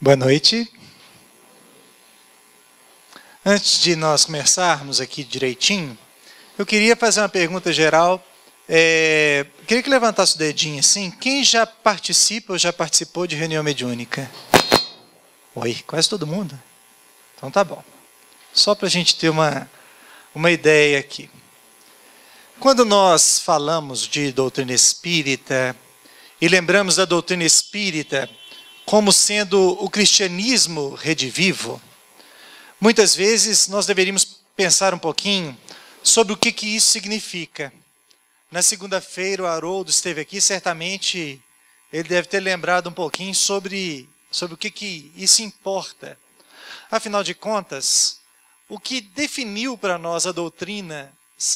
Boa noite. Antes de nós começarmos aqui direitinho, eu queria fazer uma pergunta geral. Queria que levantasse o dedinho assim. Quem já participa ou já participou de reunião mediúnica? Oi, quase todo mundo? Então tá bom. Só para a gente ter uma ideia aqui. Quando nós falamos de doutrina espírita e lembramos da doutrina espírita como sendo o cristianismo redivivo, muitas vezes nós deveríamos pensar um pouquinho sobre o que isso significa. Na segunda-feira o Haroldo esteve aqui, certamente ele deve ter lembrado um pouquinho sobre o que isso importa. Afinal de contas, o que definiu para nós a doutrina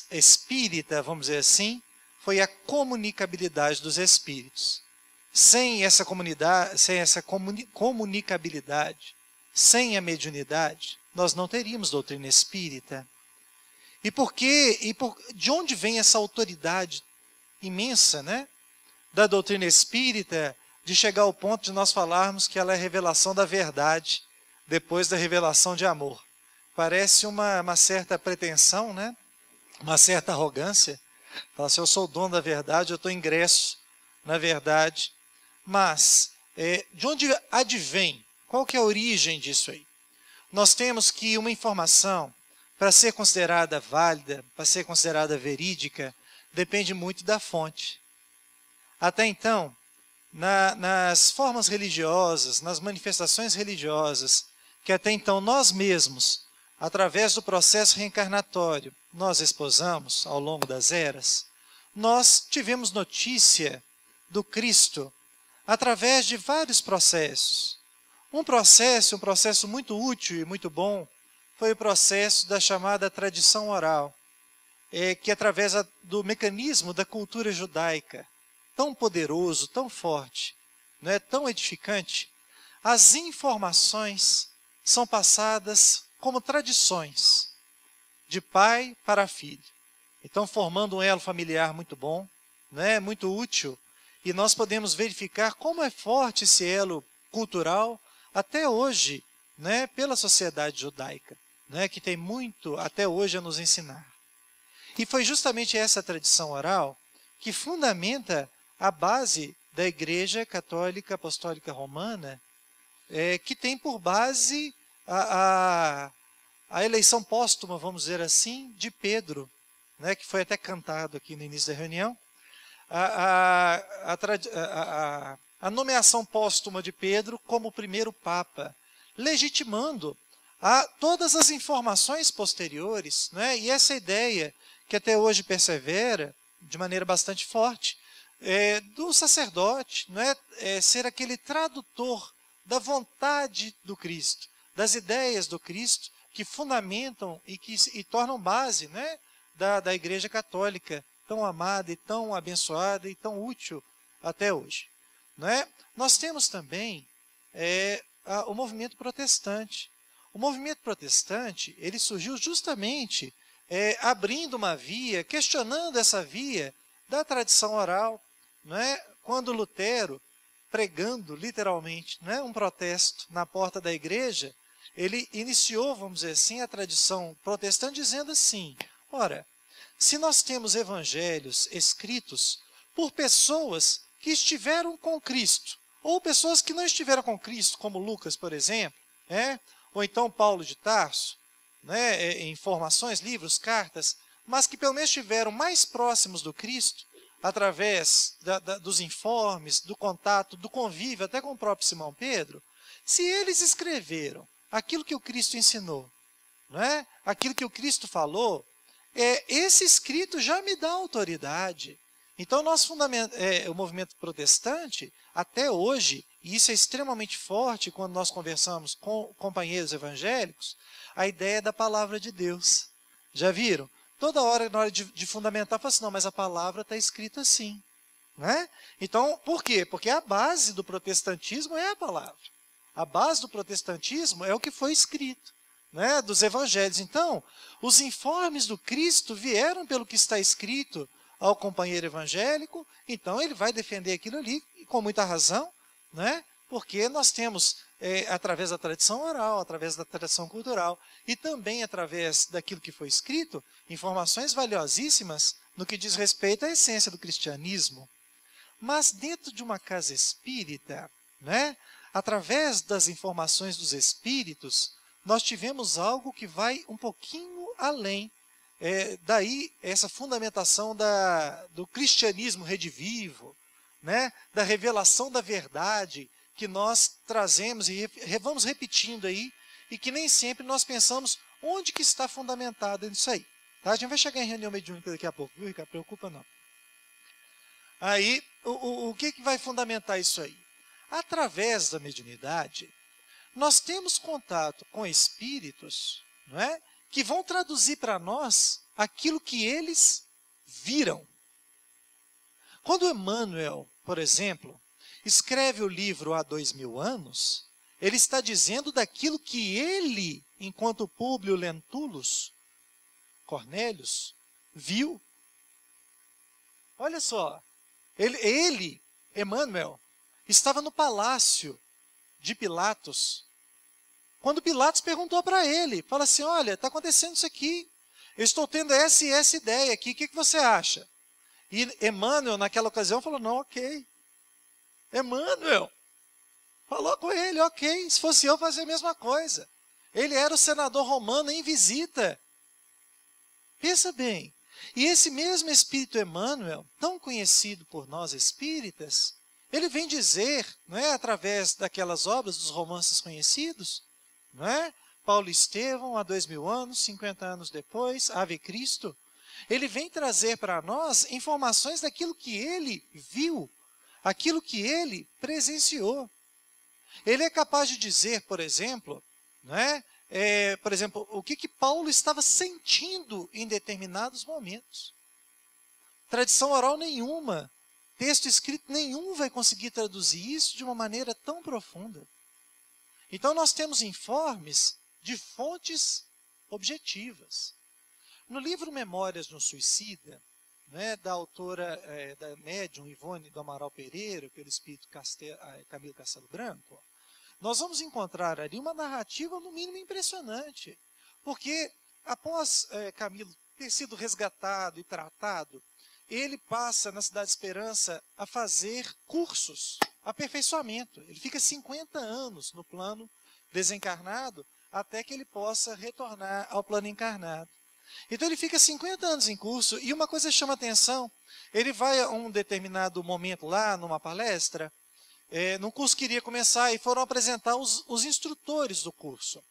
espírita, vamos dizer assim, foi a comunicabilidade dos espíritos. Sem essa comunicabilidade, sem a mediunidade, nós não teríamos doutrina espírita. E por quê? De onde vem essa autoridade imensa, né, da doutrina espírita, de chegar ao ponto de nós falarmos que ela é revelação da verdade, depois da revelação de amor? Parece uma certa pretensão, né? Uma certa arrogância. Fala assim, eu sou o dono da verdade, eu estou ingresso na verdade. Mas, de onde advém? Qual que é a origem disso aí? Nós temos que uma informação, para ser considerada válida, para ser considerada verídica, depende muito da fonte. Até então, nas formas religiosas, nas manifestações religiosas, que até então nós mesmos, através do processo reencarnatório, nós esposamos ao longo das eras, nós tivemos notícia do Cristo através de vários processos. Um processo muito útil e muito bom, foi o processo da chamada tradição oral, que através do mecanismo da cultura judaica, tão poderoso, tão forte, não é, tão edificante, as informações são passadas como tradições, de pai para filho. Então, formando um elo familiar muito bom, né, muito útil, e nós podemos verificar como é forte esse elo cultural até hoje, né, pela sociedade judaica, né, que tem muito até hoje a nos ensinar. E foi justamente essa tradição oral que fundamenta a base da Igreja Católica Apostólica Romana, que tem por base a eleição póstuma, vamos dizer assim, de Pedro, né, que foi até cantado aqui no início da reunião. A nomeação póstuma de Pedro como primeiro Papa, legitimando todas as informações posteriores, né? E essa ideia que até hoje persevera de maneira bastante forte, do sacerdote, não é? Ser aquele tradutor da vontade do Cristo, das ideias do Cristo, que fundamentam e tornam base, né, da Igreja Católica, tão amada e tão abençoada e tão útil até hoje. Não é? Nós temos também o movimento protestante. O movimento protestante, ele surgiu justamente abrindo uma via, questionando essa via da tradição oral. Não é? Quando Lutero, pregando literalmente, não é, um protesto na porta da igreja, ele iniciou, vamos dizer assim, a tradição protestante dizendo assim, ora, se nós temos evangelhos escritos por pessoas que estiveram com Cristo, ou pessoas que não estiveram com Cristo, como Lucas, por exemplo, ou então Paulo de Tarso, né, informações, livros, cartas, mas que pelo menos estiveram mais próximos do Cristo, através dos informes, do contato, do convívio, até com o próprio Simão Pedro, se eles escreveram aquilo que o Cristo ensinou, não é? Aquilo que o Cristo falou, esse escrito já me dá autoridade. Então, o movimento protestante, até hoje, e isso é extremamente forte quando nós conversamos com companheiros evangélicos, a ideia da palavra de Deus. Já viram? Toda hora, na hora de fundamentar, fala assim, não, mas a palavra está escrita assim. Né? Então, por quê? Porque a base do protestantismo é a palavra. A base do protestantismo é o que foi escrito, né, dos evangelhos. Então, os informes do Cristo vieram pelo que está escrito ao companheiro evangélico, então ele vai defender aquilo ali, com muita razão, né, porque nós temos através da tradição oral, através da tradição cultural e também através daquilo que foi escrito, informações valiosíssimas no que diz respeito à essência do cristianismo. Mas dentro de uma casa espírita, né, através das informações dos espíritos, nós tivemos algo que vai um pouquinho além. Daí essa fundamentação do cristianismo redivivo, né, da revelação da verdade que nós trazemos e vamos repetindo aí, e que nem sempre nós pensamos onde que está fundamentado isso aí. Tá? A gente vai chegar em reunião mediúnica daqui a pouco, viu, Ricardo? Preocupa não. Aí, o que vai fundamentar isso aí? Através da mediunidade, nós temos contato com espíritos, não é, que vão traduzir para nós aquilo que eles viram. Quando Emmanuel, por exemplo, escreve o livro há 2000 anos, ele está dizendo daquilo que ele, enquanto Públio Lentulus Cornélios, viu. Olha só, ele, Emmanuel, estava no palácio de Pilatos, quando Pilatos perguntou para ele, fala assim, olha, está acontecendo isso aqui, eu estou tendo essa e essa ideia aqui, o que você acha? E Emmanuel, naquela ocasião, falou, não, ok. Emmanuel falou com ele, ok, se fosse eu fazer a mesma coisa. Ele era o senador romano em visita. Pensa bem, e esse mesmo Espírito Emmanuel, tão conhecido por nós espíritas, ele vem dizer, não é, através daquelas obras dos romances conhecidos, não é? Paulo Estevão, há 2000 anos, 50 anos depois, Ave Cristo, ele vem trazer para nós informações daquilo que ele viu, aquilo que ele presenciou. Ele é capaz de dizer, por exemplo, não é? Por exemplo, o que Paulo estava sentindo em determinados momentos. Tradição oral nenhuma, texto escrito nenhum vai conseguir traduzir isso de uma maneira tão profunda. Então nós temos informes de fontes objetivas. No livro Memórias de um Suicida, né, da autora, da médium Ivone do Amaral Pereira, pelo espírito Camilo Castelo Branco, nós vamos encontrar ali uma narrativa no mínimo impressionante. Porque após Camilo ter sido resgatado e tratado, ele passa na Cidade Esperança a fazer cursos, aperfeiçoamento. Ele fica 50 anos no plano desencarnado até que ele possa retornar ao plano encarnado. Então ele fica 50 anos em curso e uma coisa chama atenção, ele vai a um determinado momento lá numa palestra, num curso que iria começar e foram apresentar os instrutores do curso.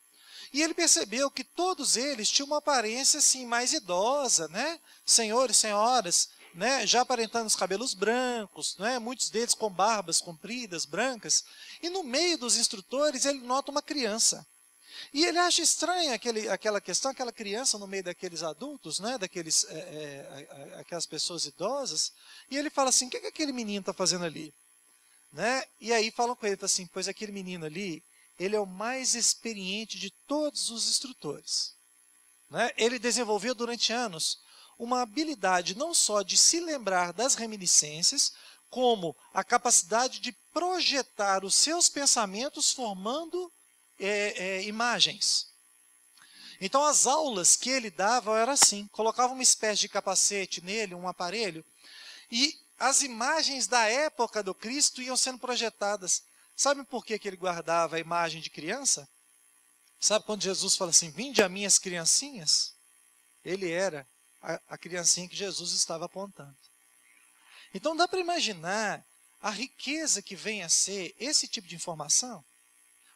E ele percebeu que todos eles tinham uma aparência assim, mais idosa, né? Senhores, senhoras, né? Já aparentando os cabelos brancos, né? Muitos deles com barbas compridas, brancas. E no meio dos instrutores ele nota uma criança. E ele acha estranha aquela questão, aquela criança no meio daqueles adultos, né? Aquelas pessoas idosas. E ele fala assim, o que aquele menino está fazendo ali? Né? E aí falam com ele assim, pois aquele menino ali, ele é o mais experiente de todos os instrutores. Né? Ele desenvolveu durante anos uma habilidade não só de se lembrar das reminiscências, como a capacidade de projetar os seus pensamentos formando imagens. Então as aulas que ele dava eram assim, colocava uma espécie de capacete nele, um aparelho, e as imagens da época do Cristo iam sendo projetadas. Sabe por que ele guardava a imagem de criança? Sabe quando Jesus fala assim, vinde a minhas criancinhas? Ele era a criancinha que Jesus estava apontando. Então dá para imaginar a riqueza que vem a ser esse tipo de informação?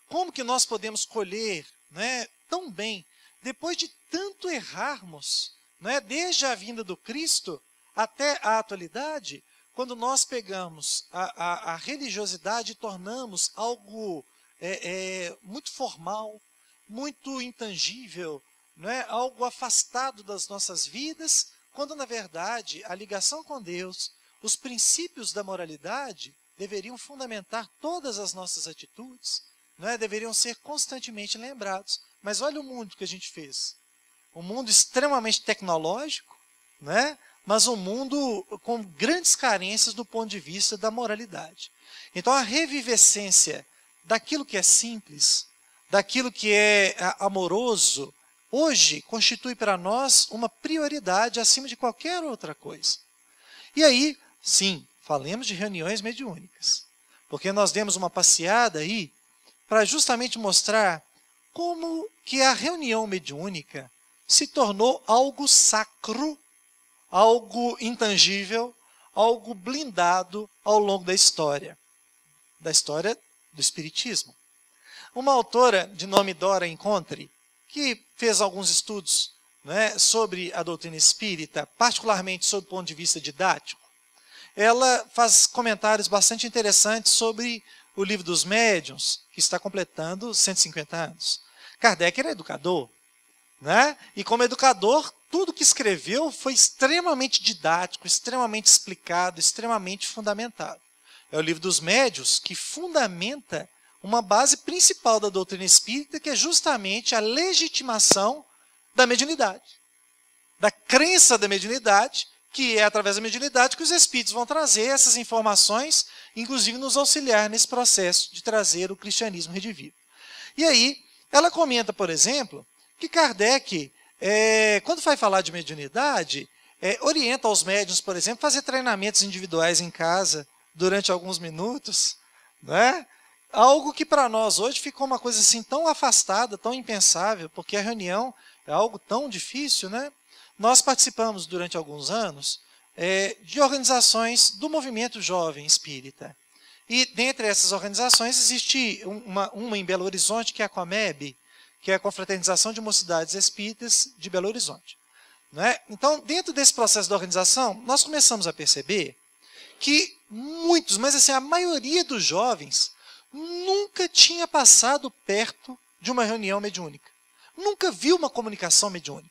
Como que nós podemos colher, né, tão bem, depois de tanto errarmos, né, desde a vinda do Cristo até a atualidade, quando nós pegamos a religiosidade e tornamos algo muito formal, muito intangível, né? Algo afastado das nossas vidas, quando na verdade a ligação com Deus, os princípios da moralidade deveriam fundamentar todas as nossas atitudes, né? Deveriam ser constantemente lembrados. Mas olha o mundo que a gente fez. Um mundo extremamente tecnológico, né? Mas um mundo com grandes carências do ponto de vista da moralidade. Então a revivescência daquilo que é simples, daquilo que é amoroso, hoje constitui para nós uma prioridade acima de qualquer outra coisa. E aí, sim, falemos de reuniões mediúnicas, porque nós demos uma passeada aí para justamente mostrar como que a reunião mediúnica se tornou algo sacro, algo intangível, algo blindado ao longo da história do Espiritismo. Uma autora de nome Dora Encontre, que fez alguns estudos, né, sobre a doutrina espírita, particularmente sob o ponto de vista didático, ela faz comentários bastante interessantes sobre o Livro dos Médiuns, que está completando 150 anos. Kardec era educador, né? E como educador, tudo que escreveu foi extremamente didático, extremamente explicado, extremamente fundamentado. É o Livro dos Médiuns que fundamenta uma base principal da doutrina espírita, que é justamente a legitimação da mediunidade, da crença da mediunidade, que é através da mediunidade que os espíritos vão trazer essas informações, inclusive nos auxiliar nesse processo de trazer o cristianismo redivivo. E aí, ela comenta, por exemplo, que Kardec, quando vai falar de mediunidade, orienta aos médiuns, por exemplo, a fazer treinamentos individuais em casa durante alguns minutos, né? Algo que para nós hoje ficou uma coisa assim tão afastada, tão impensável, porque a reunião é algo tão difícil, né? Nós participamos durante alguns anos de organizações do movimento jovem espírita. E dentre essas organizações existe uma em Belo Horizonte, que é a COMEB, que é a Confraternização de Mocidades Espíritas de Belo Horizonte. Né? Então, dentro desse processo de organização, nós começamos a perceber que muitos, mas assim, a maioria dos jovens nunca tinha passado perto de uma reunião mediúnica. Nunca viu uma comunicação mediúnica.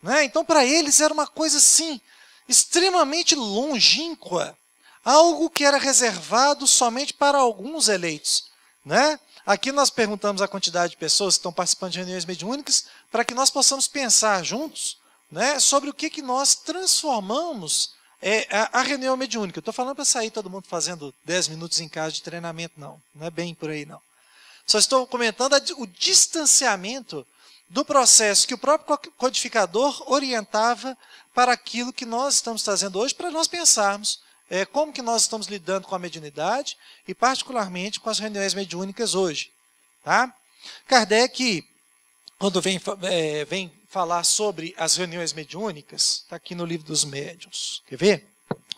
Né? Então, para eles era uma coisa assim, extremamente longínqua, algo que era reservado somente para alguns eleitos. Né? Aqui nós perguntamos a quantidade de pessoas que estão participando de reuniões mediúnicas para que nós possamos pensar juntos, né, sobre o que nós transformamos a reunião mediúnica. Eu estou falando para sair todo mundo fazendo 10 minutos em casa de treinamento, não. Não é bem por aí, não. Só estou comentando o distanciamento do processo que o próprio codificador orientava para aquilo que nós estamos trazendo hoje, para nós pensarmos como que nós estamos lidando com a mediunidade e particularmente com as reuniões mediúnicas hoje. Tá? Kardec, quando vem falar sobre as reuniões mediúnicas, está aqui no Livro dos Médiuns. Quer ver?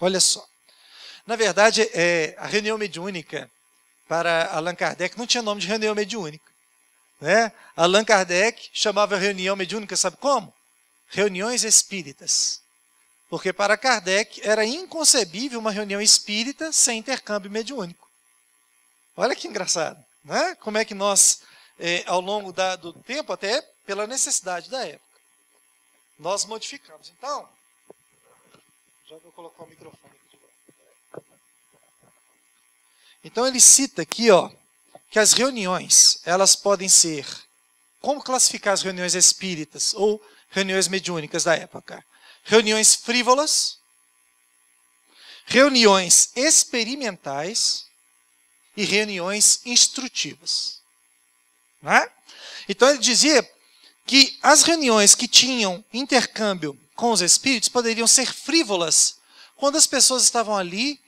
Olha só. Na verdade, a reunião mediúnica para Allan Kardec não tinha nome de reunião mediúnica. Né? Allan Kardec chamava a reunião mediúnica, sabe como? Reuniões espíritas. Porque para Kardec era inconcebível uma reunião espírita sem intercâmbio mediúnico. Olha que engraçado. Né? Como é que nós, ao longo do tempo, até pela necessidade da época, nós modificamos. Então, já vou colocar o microfone aqui de volta. Então ele cita aqui, ó, que as reuniões, elas podem ser, como classificar as reuniões espíritas ou reuniões mediúnicas da época? Reuniões frívolas, reuniões experimentais e reuniões instrutivas. Né? Então ele dizia que as reuniões que tinham intercâmbio com os espíritos poderiam ser frívolas quando as pessoas estavam ali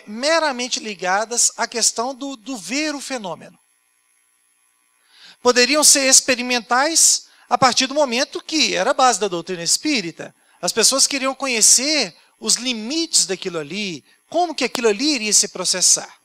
meramente ligadas à questão do ver o fenômeno. Poderiam ser experimentais a partir do momento que era a base da doutrina espírita. As pessoas queriam conhecer os limites daquilo ali, como que aquilo ali iria se processar.